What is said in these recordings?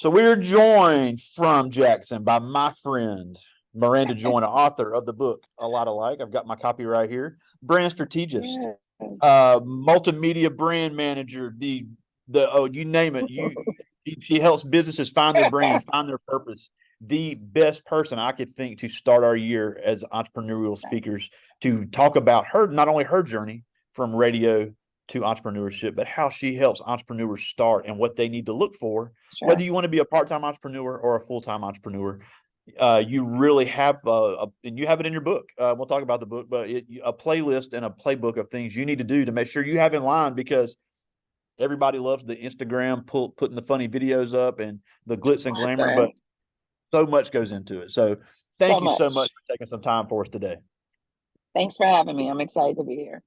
So we're joined from Jackson by my friend, Maranda Joiner, author of the book A Lot Alike. I've got my copy right here. Brand strategist, Yeah. multimedia brand manager, you name it. She helps businesses find their brand, find their purpose. The best person I could think to start our year as entrepreneurial speakers to talk about her, not only her journey from radio to entrepreneurship, but how she helps entrepreneurs start and what they need to look for, whether Sure. you want to be a part-time entrepreneur or a full-time entrepreneur. You really have, and you have it in your book. We'll talk about the book, but a playlist and a playbook of things you need to do to make sure you have in line, because everybody loves the Instagram putting the funny videos up and the glitz and glamour, but Listen, so much goes into it. So so thank you so much much. for taking some time for us today. Thanks for having me. I'm excited to be here.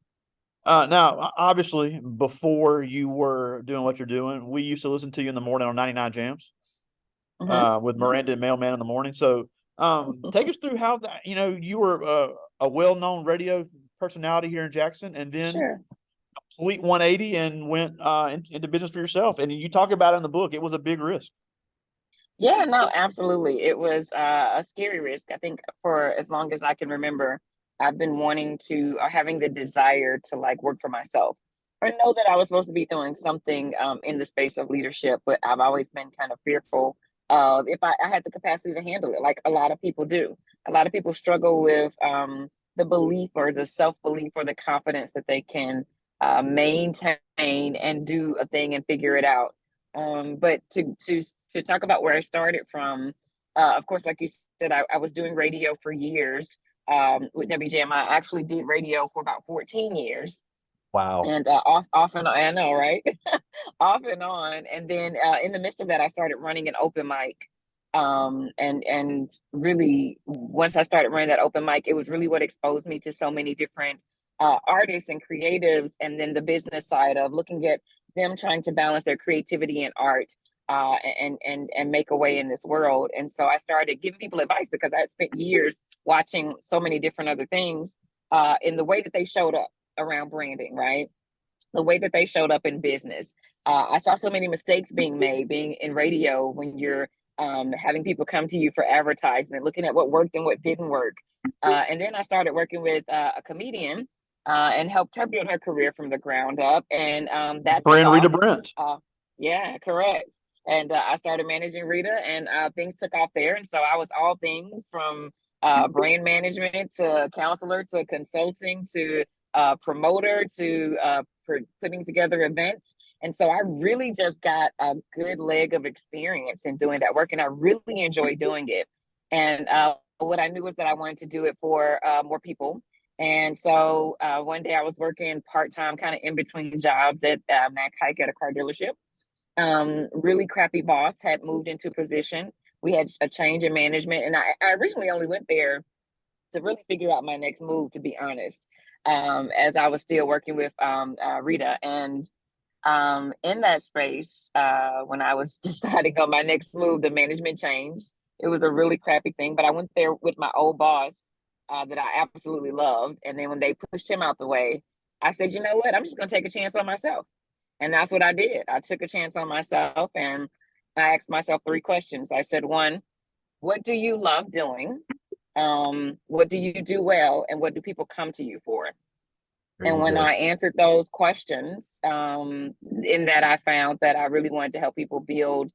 Now, obviously, before you were doing what you're doing, we used to listen to you in the morning on 99 Jams Hmm. with Miranda and Mailman in the morning. So take us through how that, you were a well-known radio personality here in Jackson, and then Sure. complete 180 and went into business for yourself. And you talk about it in the book. It was a big risk. Yeah, no, absolutely. It was a scary risk. I think for as long as I can remember, I've been wanting to, or having the desire to like work for myself or know that I was supposed to be doing something in the space of leadership, but I've always been kind of fearful of if I had the capacity to handle it, like a lot of people do. A lot of people struggle with the belief or the self-belief or the confidence that they can maintain and do a thing and figure it out. But to talk about where I started from, of course, like you said, I was doing radio for years with WJM. I actually did radio for about 14 years, Wow. and off and on. I know, right? Off and on. And then in the midst of that, I started running an open mic. And really, once I started running that open mic, it was really what exposed me to so many different artists and creatives, and then the business side of looking at them trying to balance their creativity and art and make a way in this world. And so I started giving people advice because I had spent years watching so many different other things in the way that they showed up around branding, right? The way that they showed up in business. I saw so many mistakes being made, being in radio when you're having people come to you for advertisement, looking at what worked and what didn't work. And then I started working with a comedian and helped her build her career from the ground up. And that took Friend Rita off. Brent. Yeah, correct. And I started managing Rita, and things took off there. And so I was all things from brand management to counselor to consulting to promoter to putting together events. And so I really just got a good leg of experience in doing that work, and I really enjoyed doing it. And what I knew was that I wanted to do it for more people. And so one day I was working part time, kind of in between jobs at Mac Hike at a car dealership. Really crappy boss had moved into a position. We had a change in management, and I originally only went there to really figure out my next move, to be honest, as I was still working with Rita. And in that space, when I was deciding on my next move, the management changed. It was a really crappy thing, but I went there with my old boss that I absolutely loved. And then when they pushed him out the way, I said, you know what? I'm just going to take a chance on myself. And that's what I did. I took a chance on myself, and I asked myself three questions. I said, one, what do you love doing? What do you do well, and what do people come to you for? There And you when go. I answered those questions, in that I found that I really wanted to help people build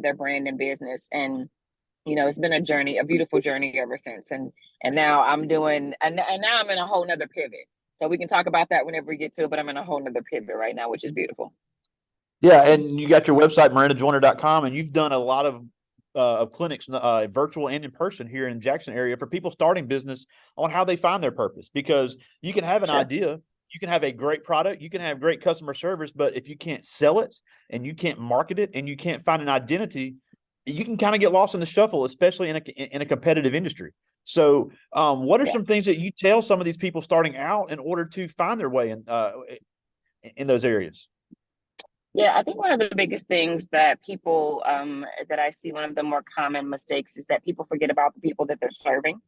their brand and business. And it's been a journey, a beautiful journey ever since. And now I'm doing, and now I'm in a whole nother pivot. So we can talk about that whenever we get to it, but I'm in a whole nother pivot right now, which is beautiful. Yeah, and you got your website, mirandajoiner.com, and you've done a lot of clinics, virtual and in person here in Jackson area for people starting business on how they find their purpose. Because you can have an Sure. idea, you can have a great product, you can have great customer service, but if you can't sell it and you can't market it and you can't find an identity, you can kind of get lost in the shuffle, especially in a competitive industry. So, what are Yeah. some things that you tell some of these people starting out in order to find their way in those areas? Yeah, I think one of the biggest things that people that I see, one of the more common mistakes is that people forget about the people that they're serving.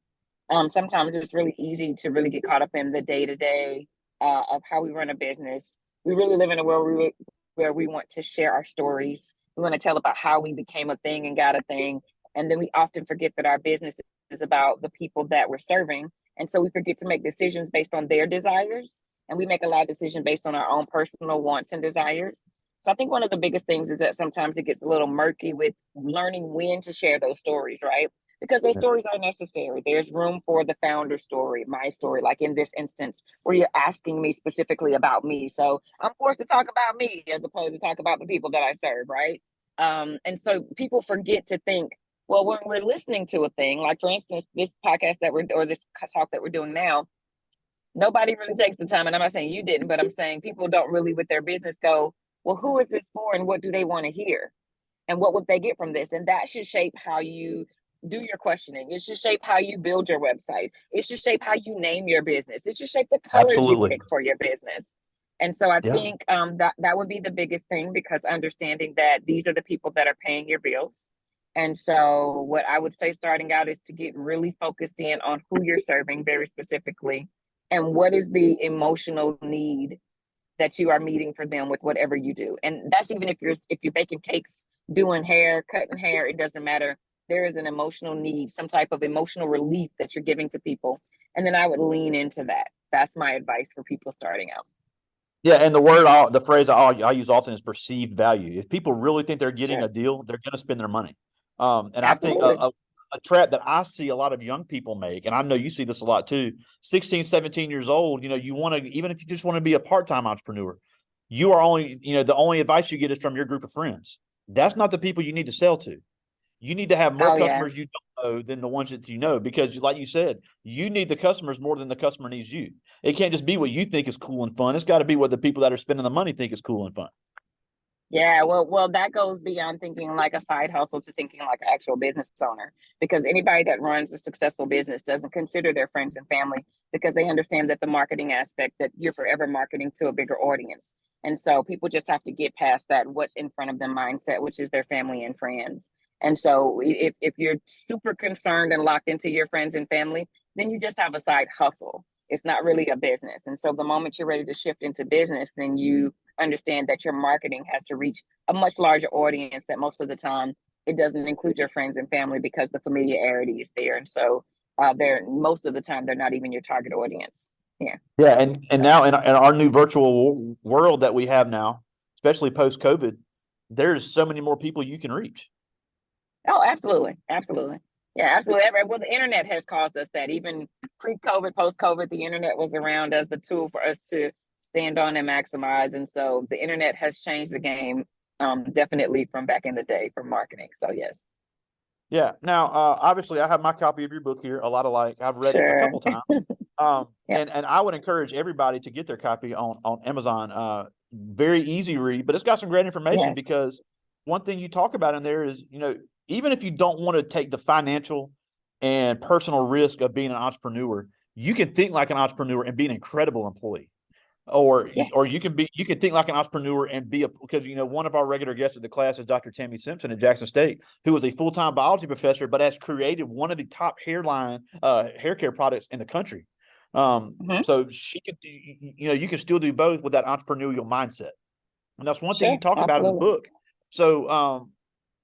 Sometimes it's really easy to really get caught up in the day to day of how we run a business. We really live in a world where we want to share our stories. We want to tell about how we became a thing and got a thing. And then we often forget that our business is about the people that we're serving. And so we forget to make decisions based on their desires. And we make a lot of decisions based on our own personal wants and desires. So I think one of the biggest things is that sometimes it gets a little murky with learning when to share those stories, right? Because those stories are necessary. There's room for the founder story, my story, like in this instance, where you're asking me specifically about me. So I'm forced to talk about me as opposed to talk about the people that I serve, right? And so people forget to think, well, when we're listening to a thing, like for instance, this podcast or this talk that we're doing now, nobody really takes the time. And I'm not saying you didn't, but I'm saying people don't really with their business go, well, who is this for and what do they want to hear? And what would they get from this? And that should shape how you do your questioning. It should shape how you build your website. It should shape how you name your business. It should shape the colors you Absolutely. pick for your business. And so I Yeah. think that would be the biggest thing, because understanding that these are the people that are paying your bills. And so what I would say starting out is to get really focused in on who you're serving very specifically and what is the emotional need that you are meeting for them with whatever you do. And that's even if you're baking cakes, doing hair, cutting hair, it doesn't matter. There is an emotional need, some type of emotional relief that you're giving to people. And then I would lean into that. That's my advice for people starting out. Yeah, and the phrase I use often is perceived value. If people really think they're getting Sure. a deal, they're going to spend their money. And I think Absolutely. a trap that I see a lot of young people make, and I know you see this a lot too, 16, 17 years old, you want to, even if you just want to be a part-time entrepreneur, you are only, the only advice you get is from your group of friends. That's not the people you need to sell to. You need to have more Oh yeah. customers you don't know than the ones that you know, because like you said, you need the customers more than the customer needs you. It can't just be what you think is cool and fun. It's got to be what the people that are spending the money think is cool and fun. Yeah, well, that goes beyond thinking like a side hustle to thinking like an actual business owner. Because anybody that runs a successful business doesn't consider their friends and family, because they understand that the marketing aspect, that you're forever marketing to a bigger audience. And so people just have to get past that what's in front of them mindset, which is their family and friends. And so if you're super concerned and locked into your friends and family, then you just have a side hustle. It's not really a business. And so the moment you're ready to shift into business, then you understand that your marketing has to reach a much larger audience, that most of the time it doesn't include your friends and family because the familiarity is there. And so they're most of the time they're not even your target audience. Yeah. Yeah, and So, now in our new virtual world that we have now, especially post COVID, there's so many more people you can reach. oh, absolutely. Absolutely. Yeah, absolutely. Well, the internet has caused us that. Even pre-COVID, post-COVID, the internet was around as the tool for us to stand on and maximize. And so the internet has changed the game, definitely from back in the day for marketing. So yes. Yeah. Now, obviously, I have my copy of your book here. A lot of I've read it a Sure. couple times. Yeah. And I would encourage everybody to get their copy on Amazon. Very easy read, but it's got some great information, Yes. because one thing you talk about in there is, even if you don't want to take the financial and personal risk of being an entrepreneur, you can think like an entrepreneur and be an incredible employee. Yes. Or you can think like an entrepreneur and be because one of our regular guests at the class is Dr. Tammy Simpson at Jackson State, who is a full-time biology professor, but has created one of the top hair care products in the country. Hmm. So she could, you can still do both with that entrepreneurial mindset. And that's one thing you Sure. talk about in the Absolutely. book. So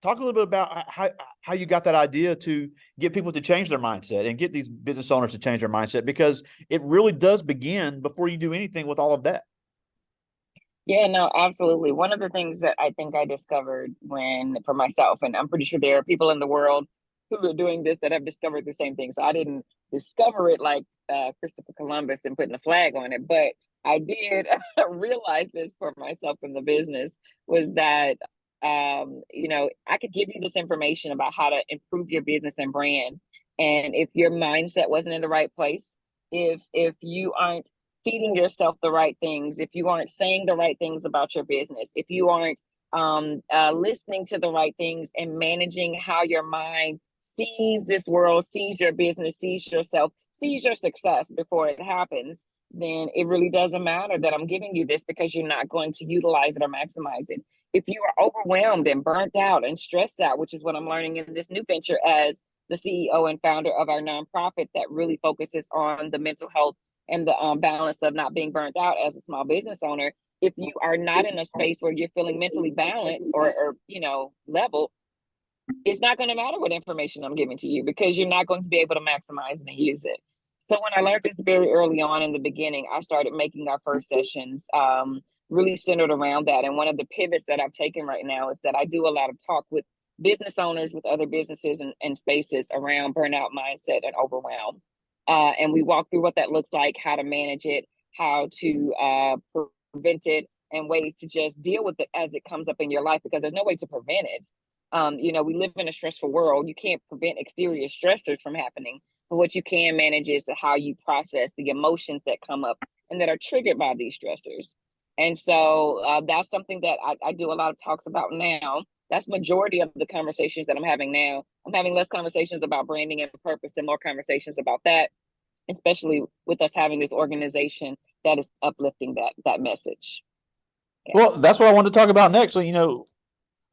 talk a little bit about how you got that idea to get people to change their mindset and get these business owners to change their mindset, because it really does begin before you do anything with all of that. Yeah, no, absolutely. One of the things that I think I discovered for myself, and I'm pretty sure there are people in the world who are doing this that have discovered the same thing. So I didn't discover it like Christopher Columbus and putting a flag on it, but I did realize this for myself in the business, was that, I could give you this information about how to improve your business and brand. And if your mindset wasn't in the right place, if you aren't feeding yourself the right things, if you aren't saying the right things about your business, if you aren't listening to the right things and managing how your mind sees this world, sees your business, sees yourself, sees your success before it happens, then it really doesn't matter that I'm giving you this, because you're not going to utilize it or maximize it. If you are overwhelmed and burnt out and stressed out, which is what I'm learning in this new venture as the CEO and founder of our nonprofit that really focuses on the mental health and the balance of not being burnt out as a small business owner, if you are not in a space where you're feeling mentally balanced or level, it's not going to matter what information I'm giving to you because you're not going to be able to maximize it and use it. So when I learned this very early on in the beginning, I started making our first sessions really centered around that. And one of the pivots that I've taken right now is that I do a lot of talk with business owners, with other businesses and spaces around burnout mindset and overwhelm. And we walk through what that looks like, how to manage it, how to prevent it, and ways to just deal with it as it comes up in your life because there's no way to prevent it. We live in a stressful world. You can't prevent exterior stressors from happening, but what you can manage is how you process the emotions that come up and that are triggered by these stressors. And so that's something that I do a lot of talks about now. That's majority of the conversations that I'm having now. I'm having less conversations about branding and purpose and more conversations about that, especially with us having this organization that is uplifting that message. Yeah. Well, that's what I wanted to talk about next. So,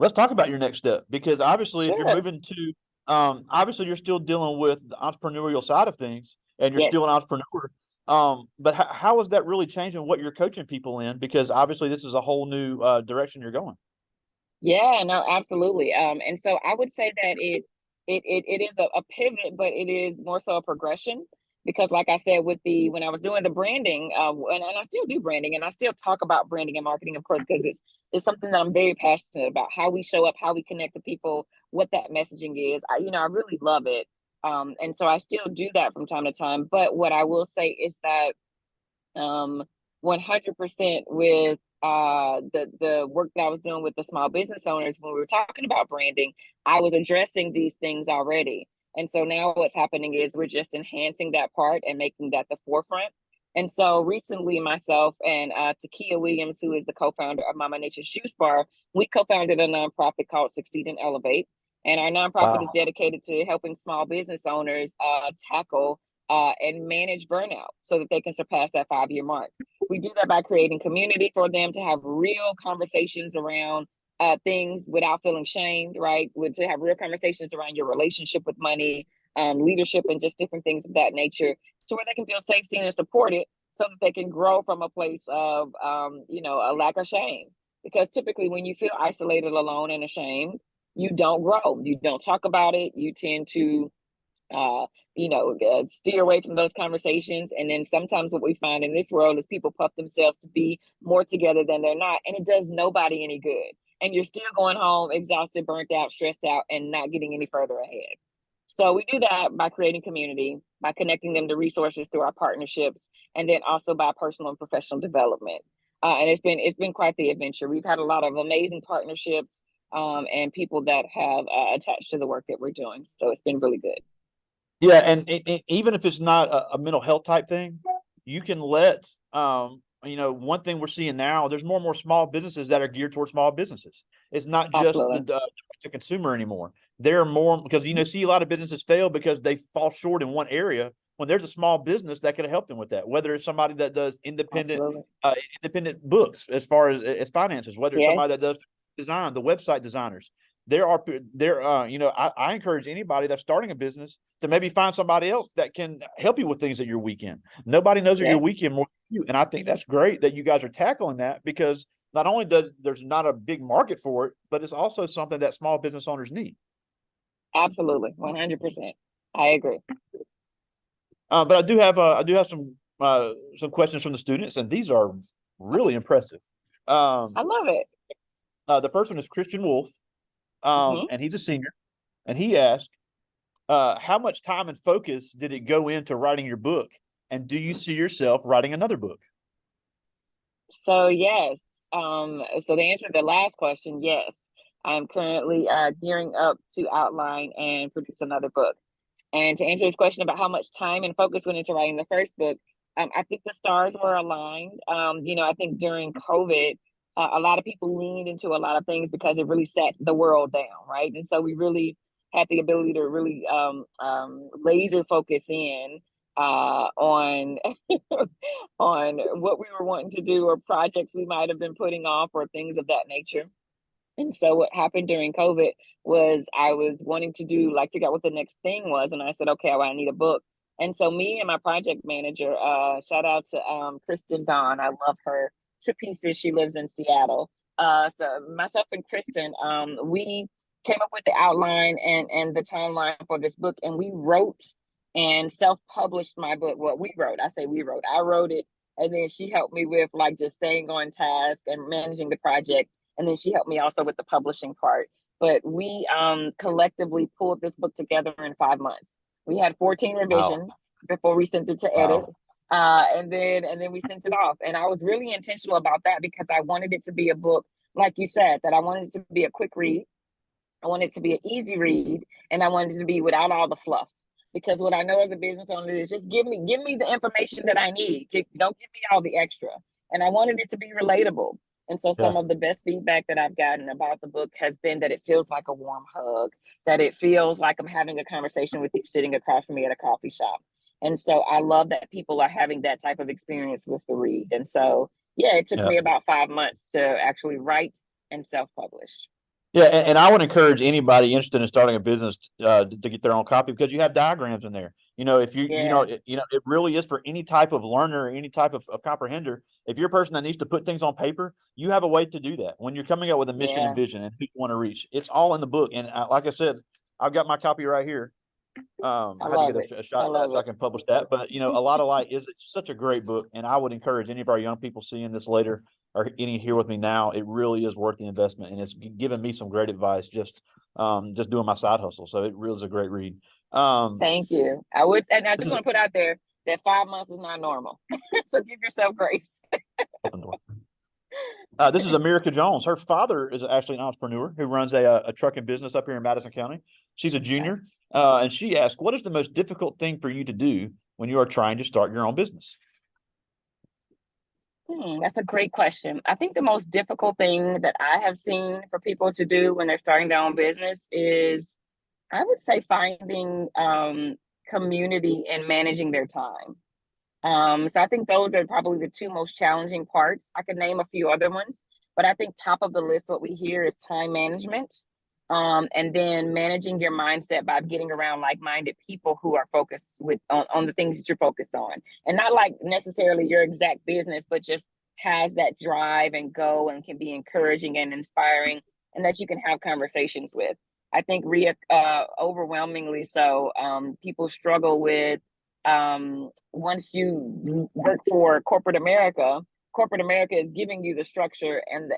let's talk about your next step because obviously, if you're Sure. moving to, obviously you're still dealing with the entrepreneurial side of things, and you're still an Yes. entrepreneur. But how is that really changing what you're coaching people in? Because obviously, this is a whole new direction you're going. Yeah, no, absolutely. And so I would say that it is a pivot, but it is more so a progression because, like I said, when I was doing the branding, and I still do branding, and I still talk about branding and marketing, of course, because it's something that I'm very passionate about. How we show up, how we connect to people, what that messaging is. I really love it. And so I still do that from time to time. But what I will say is that 100% with the work that I was doing with the small business owners when we were talking about branding, I was addressing these things already. And so now what's happening is we're just enhancing that part and making that the forefront. And so recently, myself and Takia Williams, who is the co-founder of Mama Nature's Juice Bar, we co-founded a nonprofit called Succeed and Elevate. And our nonprofit is Wow. dedicated to helping small business owners tackle and manage burnout so that they can surpass that 5 year mark. We do that by creating community for them to have real conversations around things without feeling shamed, right? To have real conversations around your relationship with money, leadership, and just different things of that nature, to where they can feel safe, seen, and supported, so that they can grow from a place of, a lack of shame. Because typically, when you feel isolated, alone, and ashamed, you don't grow. You don't talk about it. You tend to uh, steer away from those conversations. And then sometimes what we find in this world is people puff themselves to be more together than they're not. And it does nobody any good. And you're still going home exhausted, burnt out, stressed out, and not getting any further ahead. So we do that by creating community, by connecting them to resources through our partnerships, and then also by personal and professional development. And it's been quite the adventure. We've had a lot of amazing partnerships and people that have attached to the work that we're doing. So it's been really good. Yeah, and even if it's not a mental health type thing, you can let one thing we're seeing now. There's more and more small businesses that are geared towards small businesses. It's not just the Absolutely. to consumer anymore. There are more because see a lot of businesses fail because they fall short in one area. When there's a small business that could help them with that, whether it's somebody that does Absolutely. independent books as far as finances, whether it's somebody that Yes. does design, the website designers, I encourage anybody that's starting a business to maybe find somebody else that can help you with things that you're weak in. Nobody knows that you're Yes. weak in more than you. And I think that's great that you guys are tackling that because not only does there's not a big market for it, but it's also something that small business owners need. Absolutely. 100%. I agree. But I do have some questions from the students, and these are really impressive. I love it. The first one is Christian Wolf, Hmm. and he's a senior, and he asked, how much time and focus did it go into writing your book? And do you see yourself writing another book? So yes. So to answer the last question, yes. I'm currently gearing up to outline and produce another book. And to answer this question about how much time and focus went into writing the first book, I think the stars were aligned. I think during COVID, a lot of people leaned into a lot of things because it really set the world down, right? And so we really had the ability to really laser focus in on on what we were wanting to do or projects we might have been putting off or things of that nature. And so what happened during COVID was I was wanting to figure out what the next thing was. And I said, okay, well, I need a book. And so me and my project manager, shout out to Kristen Dawn. I love her. to pieces. She lives in Seattle. So myself and Kristen, we came up with the outline and the timeline for this book, and we wrote and self-published my book. Well, we wrote. I say we wrote. I wrote it, and then she helped me with like just staying on task and managing the project, and then she helped me also with the publishing part. But we collectively pulled this book together in 5 months. We had 14 Wow. revisions before we sent it to edit. Wow. And then we sent it off. And I was really intentional about that because I wanted it to be a book, like you said, that I wanted it to be a quick read. I wanted it to be an easy read, and I wanted it to be without all the fluff. Because what I know as a business owner is just give me the information that I need. Don't give me all the extra. And I wanted it to be relatable. And so some Yeah. of the best feedback that I've gotten about the book has been that it feels like a warm hug, that it feels like I'm having a conversation with you sitting across from me at a coffee shop. And so I love that people are having that type of experience with the read. And so, yeah, it took Yeah. me about 5 months to actually write and self-publish. Yeah, and I would encourage anybody interested in starting a business to get their own copy because you have diagrams in there. If Yeah, it really is for any type of learner, any type of comprehender. If you're a person that needs to put things on paper, you have a way to do that. When you're coming up with a mission and yeah. vision and who you want to reach, it's all in the book. And like I said, I've got my copy right here. I I had to love get it. a shot I of that love so I it. can publish that. But a lot of light is it's such a great book, and I would encourage any of our young people seeing this later or any here with me now. It really is worth the investment, and it's given me some great advice just doing my side hustle. So it really is a great read. Thank you. I would, and I This just is want to put out there that 5 months is not normal. So give yourself grace. open door. This is America Jones. Her father is actually an entrepreneur who runs a trucking business up here in Madison County. She's a junior, Nice. and she asked, "What is the most difficult thing for you to do when you are trying to start your own business?" That's a great question. I think the most difficult thing that I have seen for people to do when they're starting their own business is, I would say, finding community and managing their time. So I think those are probably the two most challenging parts. I could name a few other ones, but I think top of the list, what we hear is time management. And then managing your mindset by getting around like-minded people who are focused on the things that you're focused on. And not like necessarily your exact business, but just has that drive and go and can be encouraging and inspiring and that you can have conversations with. I think overwhelmingly so, people struggle with once you work for corporate America is giving you the structure and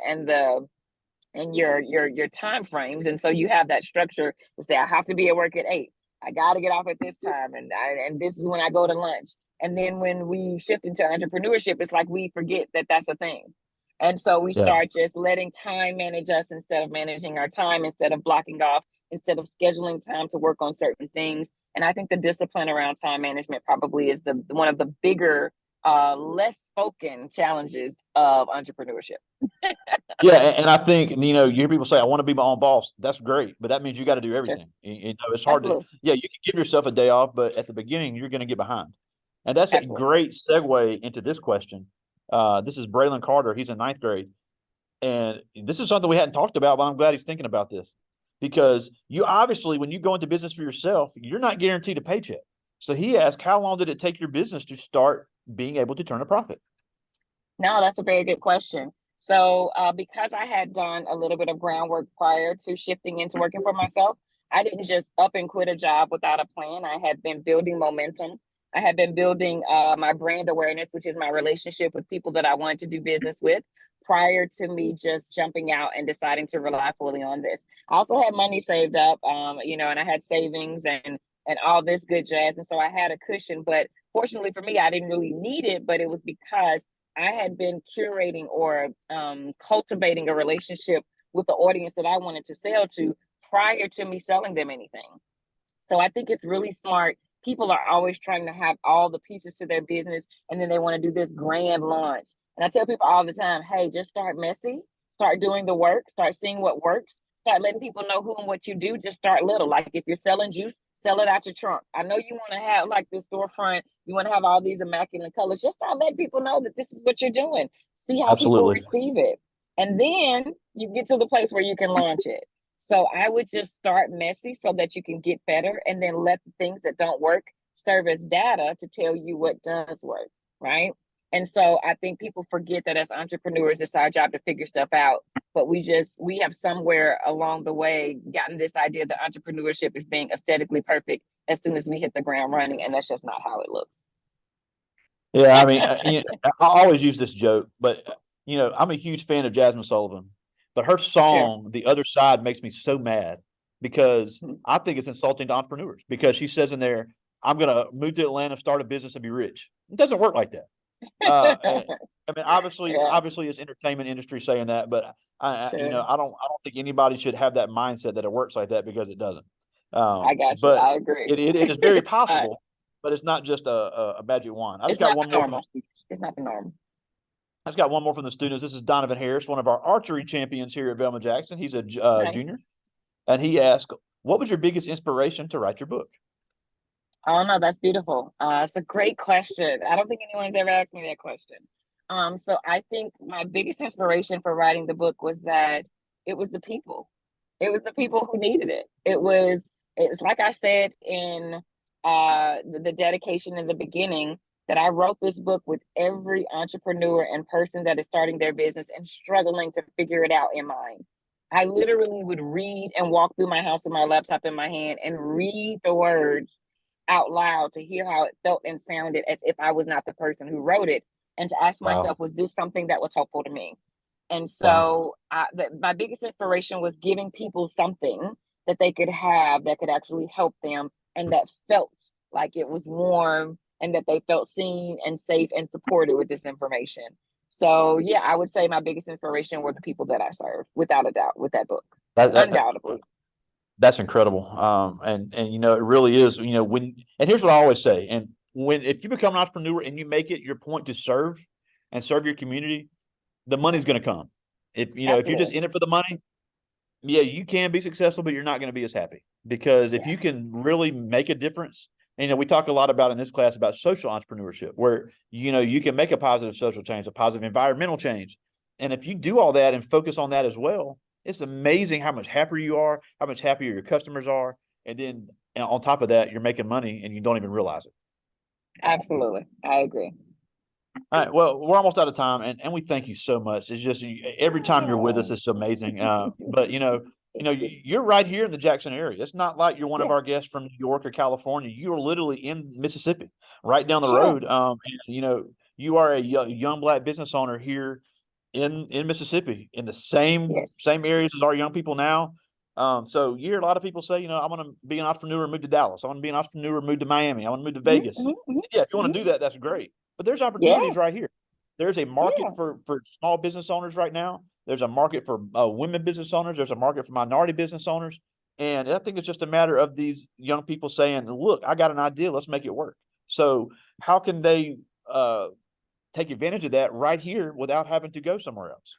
your time frames, and so you have that structure to say I have to be at work at 8. I got to get off at this time, and this is when I go to lunch. And then when we shift into entrepreneurship, it's like we forget that that's a thing. And so we Yeah. start just letting time manage us instead of managing our time, instead of blocking off, instead of scheduling time to work on certain things. And I think the discipline around time management probably is the one of the bigger, less spoken challenges of entrepreneurship. Yeah, and I think you hear people say, "I want to be my own boss." That's great, but that means you got to do Sure. everything. It's hard to. Absolutely. Yeah, you can give yourself a day off, but at the beginning, you're going to get behind. And that's a Absolutely. great segue into this question. This is Braylon Carter. He's in ninth grade, and this is something we hadn't talked about, but I'm glad he's thinking about this because you obviously, when you go into business for yourself, you're not guaranteed a paycheck. So he asked, "How long did it take your business to start being able to turn a profit?" No, that's a very good question. So, because I had done a little bit of groundwork prior to shifting into working for myself, I didn't just up and quit a job without a plan. I had been building momentum. I had been building my brand awareness, which is my relationship with people that I wanted to do business with, prior to me just jumping out and deciding to rely fully on this. I also had money saved up, and I had savings and all this good jazz, and so I had a cushion. But fortunately for me, I didn't really need it, but it was because I had been curating or cultivating a relationship with the audience that I wanted to sell to prior to me selling them anything. So I think it's really smart. People are always trying to have all the pieces to their business, and then they want to do this grand launch. And I tell people all the time, hey, just start messy, start doing the work, start seeing what works, start letting people know who and what you do. Just start little. Like if you're selling juice, sell it out your trunk. I know you want to have like this storefront, you want to have all these immaculate colors. Just start letting people know that this is what you're doing. See how people Absolutely. receive it. And then you get to the place where you can launch it. So I would just start messy so that you can get better, and then let the things that don't work serve as data to tell you what does work, right? And so I think people forget that as entrepreneurs, it's our job to figure stuff out. But we have somewhere along the way gotten this idea that entrepreneurship is being aesthetically perfect as soon as we hit the ground running. And that's just not how it looks. Yeah, I mean, I always use this joke, but I'm a huge fan of Jasmine Sullivan, but her Sure. song "The Other Side" makes me so mad because I think it's insulting to entrepreneurs because she says in there, "I'm going to move to Atlanta, start a business, and be rich." It doesn't work like that. I mean, Yeah, obviously, it's entertainment industry saying that, but sure. I don't think anybody should have that mindset that it works like that because it doesn't. I got you. But I agree. it is very uh, possible, but it's not just a magic wand. I just it's got not one the more from the normal. students. It's not the norm. I just got one more from the students. This is Donovan Harris, one of our archery champions here at Velma Jackson. He's a junior, Nice. and he asked, "What was your biggest inspiration to write your book?" Oh no, that's beautiful. It's a great question. I don't think anyone's ever asked me that question. So I think my biggest inspiration for writing the book was that it was the people. It was the people who needed it. It's like I said in the dedication in the beginning that I wrote this book with every entrepreneur and person that is starting their business and struggling to figure it out in mind. I literally would read and walk through my house with my laptop in my hand and read the words out loud to hear how it felt and sounded as if I was not the person who wrote it, and to ask Wow, myself, was this something that was helpful to me? And wow, so my biggest inspiration was giving people something that they could have that could actually help them and that felt like it was warm and that they felt seen and safe and supported with this information. So yeah, I would say my biggest inspiration were the people that I serve, without a doubt, with that book. that, that Undoubtedly. that's incredible. And it really is. When and here's what I always say. And when if you become an entrepreneur and you make it your point to serve and serve your community, the money's going to come. If you're just Absolutely. in it for the money, yeah, you can be successful, but you're not going to be as happy because if Yeah. you can really make a difference, we talk a lot about in this class about social entrepreneurship, where you can make a positive social change, a positive environmental change, and if you do all that and focus on that as well, it's amazing how much happier you are, how much happier your customers are, and then on top of that, you're making money and you don't even realize it. Absolutely. I agree. All right. Well, we're almost out of time, and we thank you so much. It's just every time you're with us, Oh. it's amazing. But you're right here in the Jackson area. It's not like you're one of Yes. our guests from New York or California. You are literally in Mississippi, right down the Sure. road. And you are a young Black business owner here in Mississippi, in the Yes. same areas as our young people now. So you hear a lot of people say, I want to be an entrepreneur and move to Dallas. I want to be an entrepreneur and move to Miami. I want to move to Mhm, Vegas. mhm, mhm, Yeah, if you want to mhm. do that, that's great. But there's Yeah. opportunities right here. There's a market Yeah. for small business owners right now. There's a market for women business owners. There's a market for minority business owners. And I think it's just a matter of these young people saying, look, I got an idea. Let's make it work. So how can they take advantage of that right here without having to go somewhere else?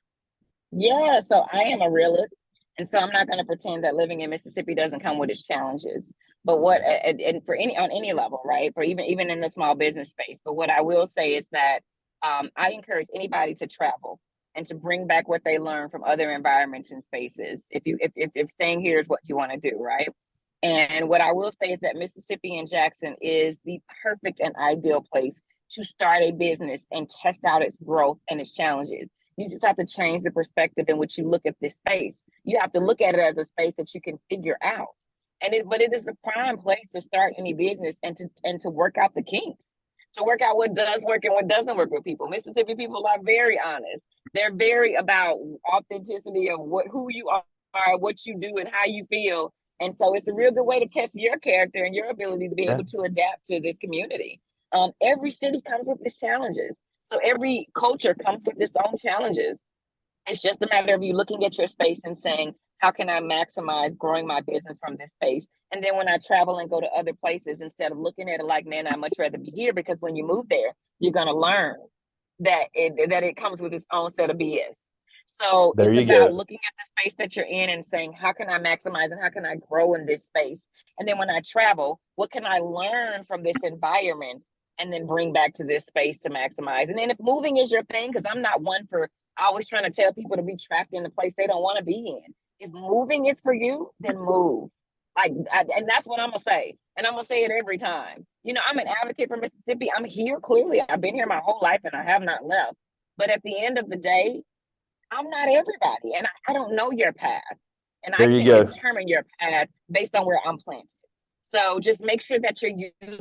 Yeah. So I am a realist. And so I'm not going to pretend that living in Mississippi doesn't come with its challenges. But and for on any level, right? For even in the small business space. But what I will say is that I encourage anybody to travel and to bring back what they learn from other environments and spaces. If staying here is what you want to do, right? And what I will say is that Mississippi and Jackson is the perfect and ideal place to start a business and test out its growth and its challenges. You just have to change the perspective in which you look at this space. You have to look at it as a space that you can figure out. But it is the prime place to start any business and to work out the kinks, to work out what does work and what doesn't work with people. Mississippi people are very honest. They're very about authenticity of who you are, what you do, and how you feel. And so it's a real good way to test your character and your ability to be Yeah. able to adapt to this community. Every city comes with its challenges. So every culture comes with its own challenges. It's just a matter of you looking at your space and saying, how can I maximize growing my business from this space? And then when I travel and go to other places, instead of looking at it like, man, I'd much rather be here, because when you move there, you're going to learn that it comes with its own set of BS. So There it's you about go. looking at the space that you're in and saying, how can I maximize and how can I grow in this space? And then when I travel, what can I learn from this environment and then bring back to this space to maximize? And then if moving is your thing, because I'm not one for always trying to tell people to be trapped in a place they don't want to be in. If moving is for you, then move. And that's what I'm gonna say, and I'm gonna say it every time. You know, I'm an advocate for Mississippi. I'm here clearly. I've been here my whole life, and I have not left. But at the end of the day, I'm not everybody, and I don't know your path, and I There you can't go. determine your path based on where I'm planted. So just make sure that you're utilizing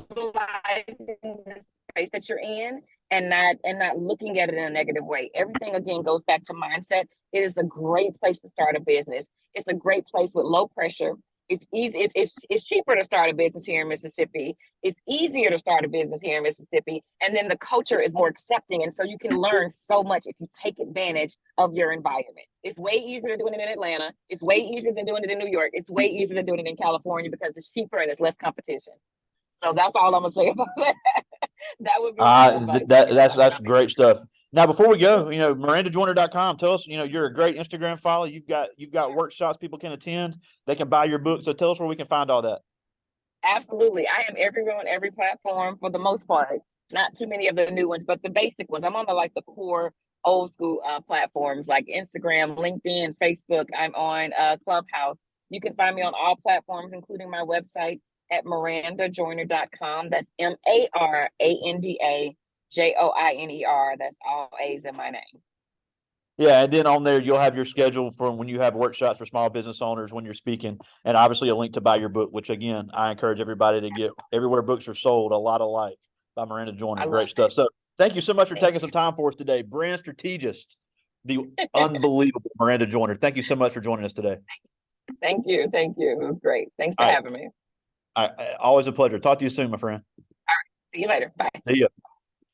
the space that you're in, and not looking at it in a negative way. Everything again goes back to mindset. It is a great place to start a business. It's a great place with low pressure. It's easy. It's cheaper to start a business here in Mississippi. It's easier to start a business here in Mississippi, and then the culture is more accepting, and so you can learn so much if you take advantage of your environment. It's way easier than doing it in Atlanta. It's way easier than doing it in New York. It's way easier than doing it in California because it's cheaper and it's less competition. So that's all I'm gonna say about that. That would be my advice to anybody. That's great stuff. Now, before we go, MirandaJoiner.com. Tell us, you're a great Instagram follow. You've got workshops people can attend. They can buy your book. So tell us where we can find all that. Absolutely. I am everywhere on every platform for the most part. Not too many of the new ones, but the basic ones. I'm on the core old school platforms like Instagram, LinkedIn, Facebook. I'm on Clubhouse. You can find me on all platforms, including my website at MarandaJoiner.com. That's MarandaJoiner. That's all A's in my name. Yeah, and then on there you'll have your schedule for when you have workshops for small business owners when you're speaking, and obviously a link to buy your book, which again I encourage everybody to get everywhere books are sold. A Lot Alike by Maranda Joiner. I Great love stuff. it. So thank you so much for Thank taking some time for us today, brand strategist, the unbelievable Maranda Joiner. Thank you so much for joining us today. Thank you. Thank you. It was great. Thanks for All right, having me. always a pleasure. Talk to you soon, my friend. See you later. Bye. See ya.